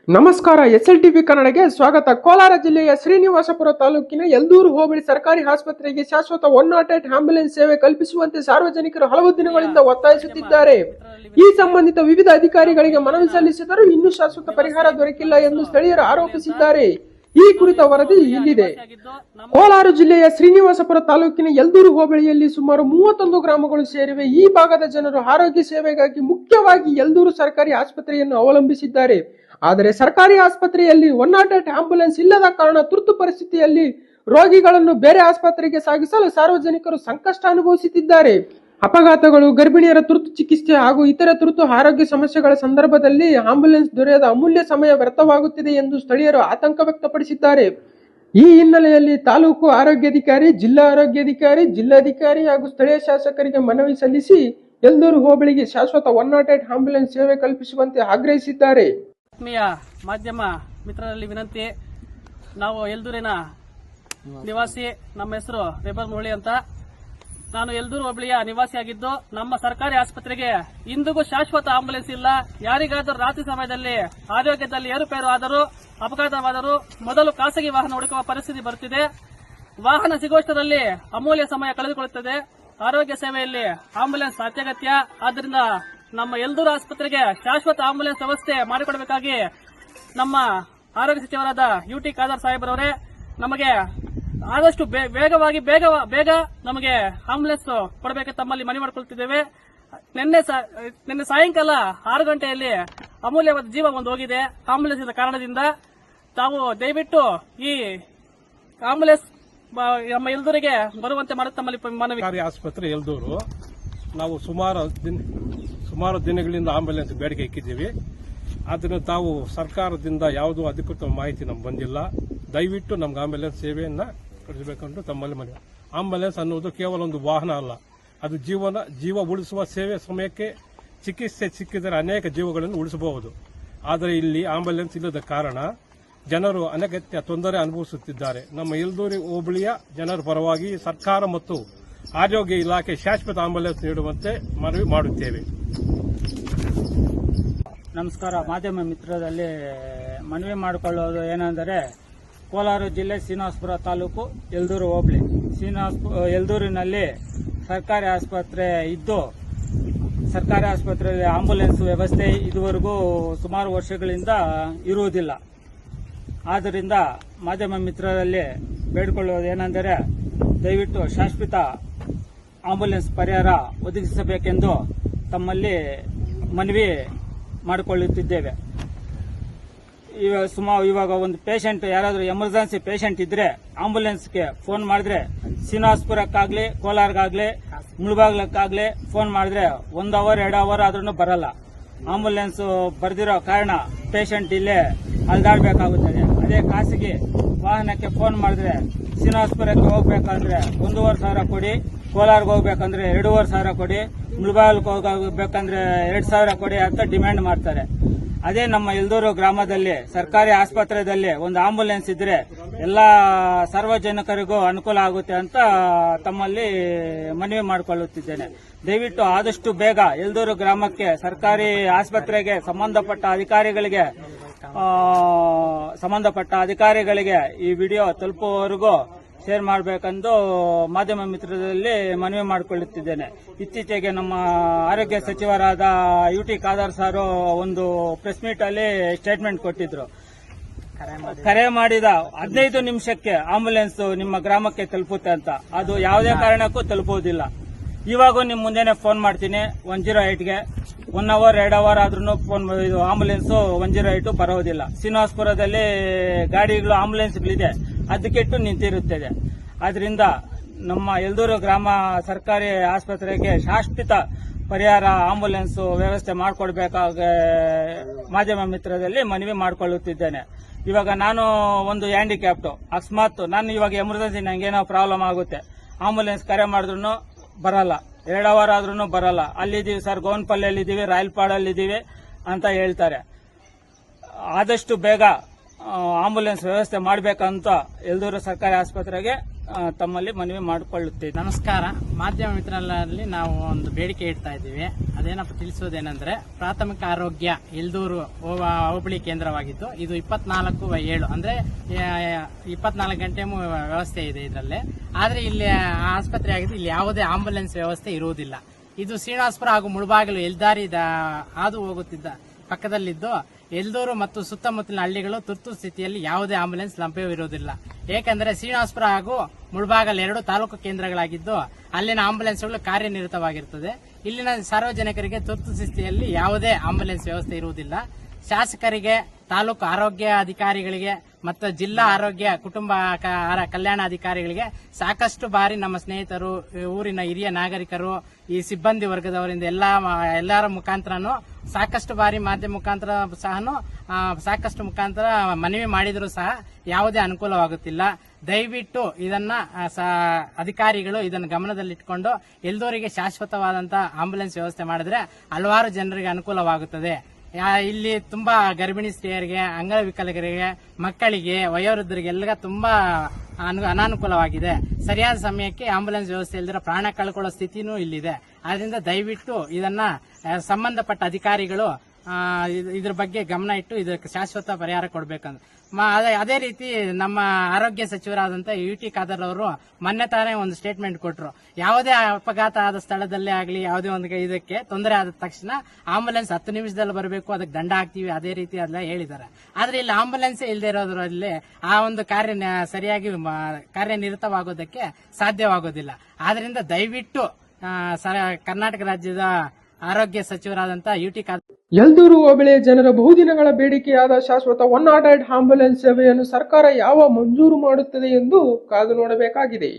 ನಮಸ್ಕಾರ, SLTV ಕನ್ನಡಗೆ ಸ್ವಾಗತ. ಕೋಲಾರ ಜಿಲ್ಲೆಯ ಶ್ರೀನಿವಾಸಪುರ ತಾಲೂಕಿನ ಯಲ್ದೂರು ಹೋಬಳಿ ಸರ್ಕಾರಿ ಆಸ್ಪತ್ರೆಗೆ ಶಾಶ್ವತ 108 ಆಂಬ್ಯುಲೆನ್ಸ್ ಸೇವೆ ಕಲ್ಪಿಸುವಂತೆ ಸಾರ್ವಜನಿಕರು ಹಲವು ದಿನಗಳಿಂದ ಒತ್ತಾಯಿಸುತ್ತಿದ್ದಾರೆ. ಈ ಸಂಬಂಧಿತ ವಿವಿಧ ಅಧಿಕಾರಿಗಳಿಗೆ ಮನವಿ ಸಲ್ಲಿಸಿದರೂ ಇನ್ನೂ ಶಾಶ್ವತ ಪರಿಹಾರ ದೊರಕಿಲ್ಲ ಎಂದು ಸ್ಥಳೀಯರು ಆರೋಪಿಸಿದ್ದಾರೆ. ಈ ಕುರಿತ ವರದಿ ಇಲ್ಲಿದೆ. ಕೋಲಾರ ಜಿಲ್ಲೆಯ ಶ್ರೀನಿವಾಸಪುರ ತಾಲೂಕಿನ ಯಲ್ದೂರು ಹೋಬಳಿಯಲ್ಲಿ ಸುಮಾರು 31 ಗ್ರಾಮಗಳು ಸೇರಿವೆ. ಈ ಭಾಗದ ಜನರು ಆರೋಗ್ಯ ಸೇವೆಗಾಗಿ ಮುಖ್ಯವಾಗಿ ಯಲ್ದೂರು ಸರ್ಕಾರಿ ಆಸ್ಪತ್ರೆಯನ್ನು ಅವಲಂಬಿಸಿದ್ದಾರೆ. ಆದರೆ ಸರ್ಕಾರಿ ಆಸ್ಪತ್ರೆಯಲ್ಲಿ 108 ಆಂಬ್ಯುಲೆನ್ಸ್ ಇಲ್ಲದ ಕಾರಣ ತುರ್ತು ಪರಿಸ್ಥಿತಿಯಲ್ಲಿ ರೋಗಿಗಳನ್ನು ಬೇರೆ ಆಸ್ಪತ್ರೆಗೆ ಸಾಗಿಸಲು ಸಾರ್ವಜನಿಕರು ಸಂಕಷ್ಟ ಅನುಭವಿಸುತ್ತಿದ್ದಾರೆ. ಅಪಘಾತಗಳು, ಗರ್ಭಿಣಿಯರ ತುರ್ತು ಚಿಕಿತ್ಸೆ ಹಾಗೂ ಇತರ ತುರ್ತು ಆರೋಗ್ಯ ಸಮಸ್ಯೆಗಳ ಸಂದರ್ಭದಲ್ಲಿ ಆಂಬ್ಯುಲೆನ್ಸ್ ದೊರೆಯದ ಅಮೂಲ್ಯ ಸಮಯ ವ್ಯರ್ಥವಾಗುತ್ತಿದೆ ಎಂದು ಸ್ಥಳೀಯರು ಆತಂಕ ವ್ಯಕ್ತಪಡಿಸಿದ್ದಾರೆ. ಈ ಹಿನ್ನೆಲೆಯಲ್ಲಿ ತಾಲೂಕು ಆರೋಗ್ಯಾಧಿಕಾರಿ, ಜಿಲ್ಲಾ ಆರೋಗ್ಯಾಧಿಕಾರಿ, ಜಿಲ್ಲಾಧಿಕಾರಿ ಹಾಗೂ ಸ್ಥಳೀಯ ಶಾಸಕರಿಗೆ ಮನವಿ ಸಲ್ಲಿಸಿ ಯಲ್ದೂರು ಹೋಬಳಿಗೆ ಶಾಶ್ವತ 108 ಆಂಬ್ಯುಲೆನ್ಸ್ ಸೇವೆ ಕಲ್ಪಿಸುವಂತೆ ಆಗ್ರಹಿಸಿದ್ದಾರೆ. ಆತ್ಮೀಯ ಮಾಧ್ಯಮ ಮಿತ್ರರಲ್ಲಿ ವಿನಂತಿ. ನಾವು ಯಲ್ದೂರಿನ ನಿವಾಸಿ. ನಮ್ಮ ಹೆಸರು ರೇಬರ್ ಮುರಳಿ ಅಂತ. ನಾನು ಯಲ್ದೂರು ಹೋಬಳಿಯ ನಿವಾಸಿಯಾಗಿದ್ದು, ನಮ್ಮ ಸರ್ಕಾರಿ ಆಸ್ಪತ್ರೆಗೆ ಇಂದಿಗೂ ಶಾಶ್ವತ ಆಂಬ್ಯುಲೆನ್ಸ್ ಇಲ್ಲ. ಯಾರಿಗಾದರೂ ರಾತ್ರಿ ಸಮಯದಲ್ಲಿ ಆರೋಗ್ಯದಲ್ಲಿ ಏರುಪೇರು ಆದರೂ, ಅಪಘಾತವಾದರೂ ಮೊದಲು ಖಾಸಗಿ ವಾಹನ ಹುಡುಕುವ ಪರಿಸ್ಥಿತಿ ಬರುತ್ತಿದೆ. ವಾಹನ ಸಿಗುವಷ್ಟರಲ್ಲಿ ಅಮೂಲ್ಯ ಸಮಯ ಕಳೆದುಕೊಳ್ಳುತ್ತದೆ. ಆರೋಗ್ಯ ಸೇವೆಯಲ್ಲಿ ಆಂಬ್ಯುಲೆನ್ಸ್ ಅತ್ಯಗತ್ಯ. ಆದ್ದರಿಂದ ನಮ್ಮ ಯಲ್ದೂರು ಆಸ್ಪತ್ರೆಗೆ ಶಾಶ್ವತ ಆಂಬ್ಯುಲೆನ್ಸ್ ವ್ಯವಸ್ಥೆ ಮಾಡಿಕೊಡಬೇಕಾಗಿ ನಮ್ಮ ಆರೋಗ್ಯ ಸಚಿವರಾದ UT ಖಾದರ್ ಸಾಹೇಬ್ರವರೇ ನಮಗೆ ಆದಷ್ಟು ಬೇಗ ನಮಗೆ ಆಂಬ್ಯುಲೆನ್ಸ್ ಕೊಡಬೇಕು ತಮ್ಮಲ್ಲಿ ಮನವಿ ಮಾಡಿಕೊಳ್ಳುತ್ತಿದ್ದೇವೆ. ನಿನ್ನೆ ಸಾಯಂಕಾಲ 6 ಗಂಟೆಯಲ್ಲಿ ಅಮೂಲ್ಯವಾದ ಜೀವ ಒಂದು ಹೋಗಿದೆ ಆಂಬ್ಯುಲೆನ್ಸ್ ಕಾರಣದಿಂದ. ತಾವು ದಯವಿಟ್ಟು ಈ ಆಂಬ್ಯುಲೆನ್ಸ್ ನಮ್ಮ ಯಲ್ದೂರಿಗೆ ಬರುವಂತೆ ಮಾಡುತ್ತ ತಮ್ಮಲ್ಲಿ ಮನವಿ. ಸರ್ಕಾರಿ ಆಸ್ಪತ್ರೆ ಯಲ್ದೂರು. ನಾವು ಸುಮಾರು ದಿನಗಳಿಂದ ಆಂಬ್ಯುಲೆನ್ಸ್ ಬೇಡಿಕೆ ಇಕ್ಕಿದ್ದೀವಿ. ಆದ್ದರಿಂದ ತಾವು ಸರ್ಕಾರದಿಂದ ಯಾವುದೂ ಅಧಿಕೃತ ಮಾಹಿತಿ ನಮ್ಗೆ ಬಂದಿಲ್ಲ. ದಯವಿಟ್ಟು ನಮ್ಗೆ ಆಂಬ್ಯುಲೆನ್ಸ್ ಸೇವೆಯನ್ನ ಕಳಿಸಬೇಕಂತ ತಮ್ಮಲ್ಲಿ ಮನವಿ. ಆಂಬ್ಯುಲೆನ್ಸ್ ಅನ್ನುವುದು ಕೇವಲ ಒಂದು ವಾಹನ ಅಲ್ಲ, ಅದು ಜೀವ ಉಳಿಸುವ ಸೇವೆ. ಸಮಯಕ್ಕೆ ಚಿಕಿತ್ಸೆ ಸಿಕ್ಕಿದರೆ ಅನೇಕ ಜೀವಗಳನ್ನು ಉಳಿಸಬಹುದು. ಆದರೆ ಇಲ್ಲಿ ಆಂಬ್ಯುಲೆನ್ಸ್ ಇಲ್ಲದ ಕಾರಣ ಜನರು ಅನಗತ್ಯ ತೊಂದರೆ ಅನುಭವಿಸುತ್ತಿದ್ದಾರೆ. ನಮ್ಮ ಯಲ್ದೂರು ಹೋಬಳಿಯ ಜನರ ಪರವಾಗಿ ಸರ್ಕಾರ ಮತ್ತು ಆರೋಗ್ಯ ಇಲಾಖೆ ಶಾಶ್ವತ ಆಂಬ್ಯುಲೆನ್ಸ್ ನೀಡುವಂತೆ ಮನವಿ ಮಾಡುತ್ತೇವೆ. ನಮಸ್ಕಾರ. ಮಾಧ್ಯಮ ಮಿತ್ರರಲ್ಲಿ ಮನವಿ ಮಾಡಿಕೊಳ್ಳುವುದು ಏನೆಂದರೆ, ಕೋಲಾರ ಜಿಲ್ಲೆ ಶ್ರೀನಿವಾಸಪುರ ತಾಲೂಕು ಯಲ್ದೂರು ಹೋಬಳಿ. ಯಲ್ದೂರಿನಲ್ಲಿ ಸರ್ಕಾರಿ ಆಸ್ಪತ್ರೆ ಇದ್ದು, ಸರ್ಕಾರಿ ಆಸ್ಪತ್ರೆಯಲ್ಲಿ ಆಂಬ್ಯುಲೆನ್ಸ್ ವ್ಯವಸ್ಥೆ ಇದುವರೆಗೂ ಸುಮಾರು ವರ್ಷಗಳಿಂದ ಇರುವುದಿಲ್ಲ. ಆದ್ದರಿಂದ ಮಾಧ್ಯಮ ಮಿತ್ರರಲ್ಲಿ ಬೇಡಿಕೊಳ್ಳುವುದು ಏನೆಂದರೆ, ದಯವಿಟ್ಟು ಶಾಶ್ವತ ಆಂಬ್ಯುಲೆನ್ಸ್ ಪರಿಹಾರ ಒದಗಿಸಬೇಕೆಂದು ತಮ್ಮಲ್ಲಿ ಮನವಿ ಮಾಡಿಕೊಳ್ಳುತ್ತಿದ್ದೇವೆ. ಇವಾಗ ಒಂದು ಪೇಷಂಟ್, ಯಾರಾದರೂ ಎಮರ್ಜೆನ್ಸಿ ಪೇಷಂಟ್ ಇದ್ರೆ ಆಂಬ್ಯುಲೆನ್ಸ್ಗೆ ಫೋನ್ ಮಾಡಿದ್ರೆ, ಶ್ರೀನಿವಾಸಪುರಕ್ಕಾಗ್ಲಿ ಕೋಲಾರ್ಗಾಗ್ಲಿ ಮುಳಬಾಗ್ಲಕ್ಕಾಗ್ಲಿ ಫೋನ್ ಮಾಡಿದ್ರೆ 1 ಅವರ್ 2 ಅವರ್ ಆದ್ರೂ ಬರಲ್ಲ. ಆಂಬ್ಯುಲೆನ್ಸ್ ಬರ್ದಿರೋ ಕಾರಣ ಪೇಷಂಟ್ ಇಲ್ಲೇ ಅಲ್ದಾಡಬೇಕಾಗುತ್ತದೆ. ಅದೇ ಖಾಸಗಿ ವಾಹನಕ್ಕೆ ಫೋನ್ ಮಾಡಿದ್ರೆ ಶ್ರೀನಿವಾಸಪುರಕ್ಕೆ ಹೋಗ್ಬೇಕಂದ್ರೆ 1,500 ಕೊಡಿ, ಕೋಲಾರ್ಗೆ ಹೋಗ್ಬೇಕಂದ್ರೆ 2,500 ಕೊಡಿ, ಮುಳಬಾಗ್ಲಕ್ಕೆ ಹೋಗ್ಬೇಕಂದ್ರೆ 2,000 ಕೊಡಿ ಅಂತ ಡಿಮ್ಯಾಂಡ್ ಮಾಡ್ತಾರೆ. ಅದೇ ನಮ್ಮ ಯಲ್ದೂರು ಗ್ರಾಮದಲ್ಲಿ ಸರ್ಕಾರಿ ಆಸ್ಪತ್ರೆಯಲ್ಲಿ ಒಂದು ಆಂಬ್ಯುಲೆನ್ಸ್ ಇದ್ರೆ ಎಲ್ಲಾ ಸಾರ್ವಜನಿಕರಿಗೂ ಅನುಕೂಲ ಆಗುತ್ತೆ ಅಂತ ತಮ್ಮಲ್ಲಿ ಮನವಿ ಮಾಡಿಕೊಳ್ಳುತ್ತಿದ್ದೇನೆ. ದಯವಿಟ್ಟು ಆದಷ್ಟು ಬೇಗ ಯಲ್ದೂರು ಗ್ರಾಮಕ್ಕೆ ಸರ್ಕಾರಿ ಆಸ್ಪತ್ರೆಗೆ ಸಂಬಂಧಪಟ್ಟ ಅಧಿಕಾರಿಗಳಿಗೆ ಈ ವಿಡಿಯೋ ತಲುಪುವವರೆಗೂ ಶೇರ್ ಮಾಡಬೇಕೆಂದು ಮಾಧ್ಯಮ ಮಿತ್ರರಲ್ಲಿ ಮನವಿ ಮಾಡಿಕೊಳ್ಳುತ್ತಿದ್ದೇನೆ. ಇತ್ತೀಚೆಗೆ ನಮ್ಮ ಆರೋಗ್ಯ ಸಚಿವರಾದ UT ಖಾದರ್ ಸಾರು ಒಂದು ಪ್ರೆಸ್ ಮೀಟ್ ಅಲ್ಲಿ ಸ್ಟೇಟ್ಮೆಂಟ್ ಕೊಟ್ಟಿದ್ರು. ಕರೆ ಮಾಡಿದ 15 ನಿಮಿಷಕ್ಕೆ ಆಂಬ್ಯುಲೆನ್ಸ್ ನಿಮ್ಮ ಗ್ರಾಮಕ್ಕೆ ತಲುಪುತ್ತೆ ಅಂತ. ಅದು ಯಾವುದೇ ಕಾರಣಕ್ಕೂ ತಲುಪುವುದಿಲ್ಲ. ಇವಾಗ ನಿಮ್ ಮುಂದೆನೆ ಫೋನ್ ಮಾಡ್ತೀನಿ 108ಗೆ. 1 ಅವರ್ 2 ಅವರ್ ಆದ್ರೂ ಫೋನ್ ಆಂಬ್ಯುಲೆನ್ಸ್ 108 ಬರೋದಿಲ್ಲ. ಶ್ರೀನಿವಾಸಪುರದಲ್ಲಿ ಗಾಡಿಗಳು ಆಂಬ್ಯುಲೆನ್ಸ್ಗಳಿದೆ, ಅದಕ್ಕಿಟ್ಟು ನಿಂತಿರುತ್ತದೆ. ಆದ್ರಿಂದ ನಮ್ಮ ಯಲ್ದೂರು ಗ್ರಾಮ ಸರ್ಕಾರಿ ಆಸ್ಪತ್ರೆಗೆ ಶಾಶ್ವತ ಪರಿಹಾರ ಆಂಬ್ಯುಲೆನ್ಸ್ ವ್ಯವಸ್ಥೆ ಮಾಡಿಕೊಡ್ಬೇಕಾಗಿ ಮಾಧ್ಯಮ ಮಿತ್ರದಲ್ಲಿ ಮನವಿ ಮಾಡಿಕೊಳ್ಳುತ್ತಿದ್ದೇನೆ. ಇವಾಗ ನಾನು ಒಂದು ಹ್ಯಾಂಡಿಕ್ಯಾಪ್ಟು, ಅಕಸ್ಮಾತ್ ನಾನು ಇವಾಗ ಎಮರ್ಜೆನ್ಸಿ ನಂಗೇನೋ ಪ್ರಾಬ್ಲಮ್ ಆಗುತ್ತೆ, ಆಂಬ್ಯುಲೆನ್ಸ್ ಕರೆ ಮಾಡಿದ್ರು ಬರಲ್ಲ, 2 ಅವರ್ ಆದ್ರೂ ಬರಲ್ಲ. ಅಲ್ಲಿದ್ದೀವಿ ಸರ್, ಗೋವನ್ಪಲ್ಲಿದ್ದೀವಿ, ರಾಯಲ್ಪಾಡಲ್ಲಿದ್ದೀವಿ ಅಂತ ಹೇಳ್ತಾರೆ. ಆದಷ್ಟು ಬೇಗ ಆಂಬ್ಯುಲೆನ್ಸ್ ವ್ಯವಸ್ಥೆ ಮಾಡಬೇಕಂತ ಯಲ್ದೂರು ಸರ್ಕಾರಿ ಆಸ್ಪತ್ರೆಗೆ ತಮ್ಮಲ್ಲಿ ಮನವಿ ಮಾಡಿಕೊಳ್ಳುತ್ತೇವೆ. ನಮಸ್ಕಾರ. ಮಾಧ್ಯಮ ಮಿತ್ರರಲ್ಲಿ ನಾವು ಒಂದು ಬೇಡಿಕೆ ಇಡ್ತಾ ಇದ್ದೀವಿ. ಅದೇನಪ್ಪ ತಿಳಿಸೋದೇನೆಂದ್ರೆ, ಪ್ರಾಥಮಿಕ ಆರೋಗ್ಯ ಎಲ್ದೂರು ಹೋಬಳಿ ಕೇಂದ್ರವಾಗಿದ್ದು ಇದು 24/7 ಅಂದ್ರೆ 24 ಗಂಟೆ ವ್ಯವಸ್ಥೆ ಇದೆ ಇದರಲ್ಲಿ. ಆದ್ರೆ ಇಲ್ಲಿ ಆಸ್ಪತ್ರೆ ಆಗಿದ್ದು ಇಲ್ಲಿ ಯಾವುದೇ ಆಂಬುಲೆನ್ಸ್ ವ್ಯವಸ್ಥೆ ಇರುವುದಿಲ್ಲ. ಇದು ಶ್ರೀನಿವಾಸಪುರ ಹಾಗೂ ಮುಳಬಾಗಿಲು ಹೆದ್ದಾರಿ ಹಾದು ಹೋಗುತ್ತಿದ್ದ ಪಕ್ಕದಲ್ಲಿದ್ದು ಎಲ್ದೂರು ಮತ್ತು ಸುತ್ತಮುತ್ತಲಿನ ಹಳ್ಳಿಗಳು ತುರ್ತು ಸ್ಥಿತಿಯಲ್ಲಿ ಯಾವುದೇ ಆಂಬುಲೆನ್ಸ್ ಲಭ್ಯವಿರುವುದಿಲ್ಲ. ಏಕೆಂದರೆ ಶ್ರೀನಿವಾಸಪುರ ಹಾಗೂ ಮುಳಬಾಗಲ್ 2 ತಾಲೂಕು ಕೇಂದ್ರಗಳಾಗಿದ್ದು ಅಲ್ಲಿನ ಆಂಬುಲೆನ್ಸ್ಗಳು ಕಾರ್ಯನಿರತವಾಗಿರುತ್ತದೆ. ಇಲ್ಲಿನ ಸಾರ್ವಜನಿಕರಿಗೆ ತುರ್ತು ಸ್ಥಿತಿಯಲ್ಲಿ ಯಾವುದೇ ಆಂಬುಲೆನ್ಸ್ ವ್ಯವಸ್ಥೆ ಇರುವುದಿಲ್ಲ. ಶಾಸಕರಿಗೆ, ತಾಲೂಕು ಆರೋಗ್ಯ ಅಧಿಕಾರಿಗಳಿಗೆ ಮತ್ತು ಜಿಲ್ಲಾ ಆರೋಗ್ಯ ಕುಟುಂಬ ಕಲ್ಯಾಣ ಅಧಿಕಾರಿಗಳಿಗೆ ಸಾಕಷ್ಟು ಬಾರಿ ನಮ್ಮ ಸ್ನೇಹಿತರು, ಊರಿನ ಹಿರಿಯ ನಾಗರಿಕರು, ಈ ಸಿಬ್ಬಂದಿ ವರ್ಗದವರಿಂದ ಎಲ್ಲರ ಮುಖಾಂತರನು ಸಾಕಷ್ಟು ಬಾರಿ ಮಾಧ್ಯಮ ಮುಖಾಂತರ ಸಾಕಷ್ಟು ಮುಖಾಂತರ ಮನವಿ ಮಾಡಿದರೂ ಸಹ ಯಾವುದೇ ಅನುಕೂಲವಾಗುತ್ತಿಲ್ಲ. ದಯವಿಟ್ಟು ಇದನ್ನ ಅಧಿಕಾರಿಗಳು ಇದನ್ನು ಗಮನದಲ್ಲಿಟ್ಟುಕೊಂಡು ಎಲ್ದೂರಿಗೆ ಶಾಶ್ವತವಾದಂತಹ ಆಂಬುಲೆನ್ಸ್ ವ್ಯವಸ್ಥೆ ಮಾಡಿದ್ರೆ ಹಲವಾರು ಜನರಿಗೆ ಅನುಕೂಲವಾಗುತ್ತದೆ. ಇಲ್ಲಿ ತುಂಬಾ ಗರ್ಭಿಣಿ ಸ್ತ್ರೀಯರಿಗೆ, ಅಂಗವಿಕಲರಿಗೆ, ಮಕ್ಕಳಿಗೆ, ವಯೋವೃದ್ಧರಿಗೆ ಎಲ್ಲ ತುಂಬಾ ಅನಾನುಕೂಲವಾಗಿದೆ. ಸರಿಯಾದ ಸಮಯಕ್ಕೆ ಆಂಬುಲೆನ್ಸ್ ವ್ಯವಸ್ಥೆ ಇಲ್ಲದಿರೋ ಪ್ರಾಣ ಕಳ್ಕೊಳ್ಳೋ ಸ್ಥಿತಿನೂ ಇಲ್ಲಿದೆ. ಆದ್ರಿಂದ ದಯವಿಟ್ಟು ಇದನ್ನ ಸಂಬಂಧಪಟ್ಟ ಅಧಿಕಾರಿಗಳು ಇದ್ರ ಬಗ್ಗೆ ಗಮನ ಇಟ್ಟು ಇದಕ್ಕೆ ಶಾಶ್ವತ ಪರಿಹಾರ ಕೊಡಬೇಕಂತ. ಅದೇ ರೀತಿ ನಮ್ಮ ಆರೋಗ್ಯ ಸಚಿವರಾದಂತ UT ಖಾದರ್ ಅವರು ಮೊನ್ನೆ ತಾನೇ ಒಂದು ಸ್ಟೇಟ್ಮೆಂಟ್ ಕೊಟ್ಟರು. ಯಾವುದೇ ಅಪಘಾತ ಆದ ಸ್ಥಳದಲ್ಲೇ ಆಗಲಿ, ಯಾವುದೇ ಒಂದು ಇದಕ್ಕೆ ತೊಂದರೆ ಆದ ತಕ್ಷಣ ಆಂಬುಲೆನ್ಸ್ 10 ನಿಮಿಷದಲ್ಲಿ ಬರಬೇಕು, ಅದಕ್ಕೆ ದಂಡ ಹಾಕ್ತೀವಿ, ಅದೇ ರೀತಿ ಎಲ್ಲ ಹೇಳಿದ್ದಾರೆ. ಆದ್ರೆ ಇಲ್ಲಿ ಆಂಬುಲೆನ್ಸ್ ಇಲ್ಲದೆ ಇರೋದ್ರಲ್ಲಿ ಆ ಒಂದು ಸರಿಯಾಗಿ ಕಾರ್ಯನಿರತವಾಗೋದಕ್ಕೆ ಸಾಧ್ಯವಾಗೋದಿಲ್ಲ. ಆದ್ರಿಂದ ದಯವಿಟ್ಟು ಕರ್ನಾಟಕ ರಾಜ್ಯದ ಆರೋಗ್ಯ ಸಚಿವರಾದಂತ UT ಖಾದರ್ ಎಲ್ದೂರು ಹೋಬಳಿಯ ಜನರ ಬಹುದಿನಗಳ ಬೇಡಿಕೆಯಾದ ಶಾಶ್ವತ 108 ಆಂಬ್ಯುಲೆನ್ಸ್ ಸೇವೆಯನ್ನು ಸರ್ಕಾರ ಯಾವ ಮಂಜೂರು ಮಾಡುತ್ತದೆ ಎಂದು ಕಾದು ನೋಡಬೇಕಾಗಿದೆ.